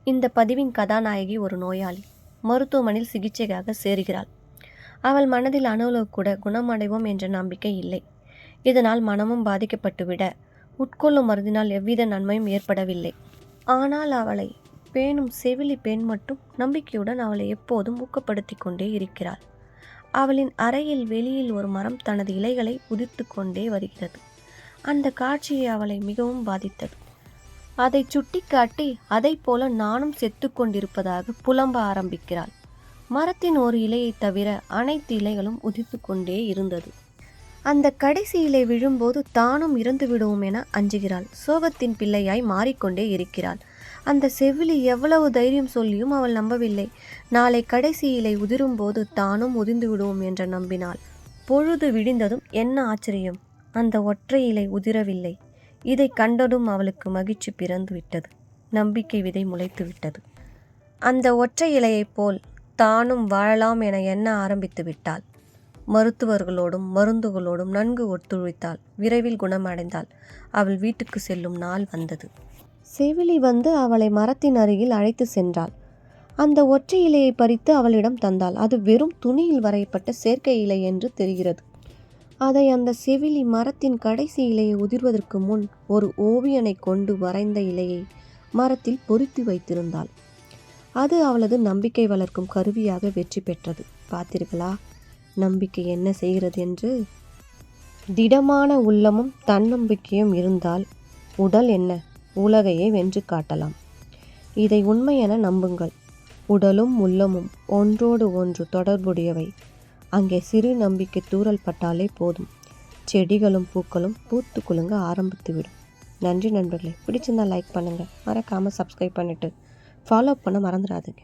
இந்த பதிவின் கதாநாயகி ஒரு நோயாளி. மருத்துவமனையில் சிகிச்சைக்காக சேருகிறாள். அவள் மனதில் அணுளவு கூட குணமடைவோம் என்ற நம்பிக்கை இல்லை. இதனால் மனமும் பாதிக்கப்பட்டுவிட உட்கொள்ளும் மருந்தினால் எவ்வித நன்மையும் ஏற்படவில்லை. ஆனால் அவளை பேணும் செவிலி பெண் மட்டும் நம்பிக்கையுடன் அவளை எப்போதும் ஊக்கப்படுத்தி கொண்டே இருக்கிறாள். அவளின் அறையில் வெளியில் ஒரு மரம் தனது இலைகளை உதிர்த்து கொண்டே வருகிறது. அந்த காட்சியை அவளை மிகவும் பாதித்தது. அதை சுட்டிக்காட்டி அதை போல நானும் செத்து கொண்டிருப்பதாக புலம்ப ஆரம்பிக்கிறாள். மரத்தின் ஒரு இலையை தவிர அனைத்து இலைகளும் உதிர்த்து கொண்டே இருந்தது. அந்த கடைசி இலை விழும்போது தானும் இறந்து விடுவோம் என அஞ்சுகிறாள். சோகத்தின் பிள்ளையாய் மாறிக்கொண்டே இருக்கிறாள். அந்த செவிலி எவ்வளவு தைரியம் சொல்லியும் அவள் நம்பவில்லை. நாளை கடைசி இலை உதிரும்போது தானும் உதிர்ந்து விடுவோம் என்று நம்பினாள். பொழுது விடிந்ததும் என்ன ஆச்சரியம், அந்த ஒற்றை இலை உதிரவில்லை. இதை கண்டதும் அவளுக்கு மகிழ்ச்சி பிறந்து விட்டது. நம்பிக்கை விதை முளைத்து விட்டது. அந்த ஒற்றை இலையைப் போல் தானும் வாழலாம் என எண்ண ஆரம்பித்து விட்டாள். மருத்துவர்களோடும் மருந்துகளோடும் நன்கு ஒத்துழைத்தாள். விரைவில் குணமடைந்தாள். அவள் வீட்டுக்கு செல்லும் நாள் வந்தது. செவிலி வந்து அவளை மரத்தின் அருகில் அழைத்து சென்றாள். அந்த ஒற்றை இலையை பறித்து அவளிடம் தந்தாள். அது வெறும் துணியில் வரையப்பட்ட செயற்கை இலை என்று தெரிகிறது. அதை அந்த செவிலி மரத்தின் கடைசி இலையை உதிர்வதற்கு முன் ஒரு ஓவியனை கொண்டு வரைந்த இலையை மரத்தில் பொருத்தி வைத்திருந்தாள். அது அவளது நம்பிக்கை வளர்க்கும் கருவியாக வெற்றி பெற்றது. பார்த்தீர்களா நம்பிக்கை என்ன செய்கிறது என்று? திடமான உள்ளமும் தன்னம்பிக்கையும் இருந்தால் உடல் என்ன, உலகையே வென்று காட்டலாம். இதை உண்மை என நம்புங்கள். உடலும் உள்ளமும் ஒன்றோடு ஒன்று தொடர்புடையவை. அங்கே சிறு நம்பிக்கை தூறல் பட்டாலே போதும், செடிகளும் பூக்களும் பூத்து குலுங்க ஆரம்பித்துவிடும். நன்றி நண்பர்களே. பிடிச்சிருந்தா லைக் பண்ணுங்கள். மறக்காமல் சப்ஸ்கிரைப் பண்ணிவிட்டு ஃபாலோ பண்ண மறந்துடாதுங்க.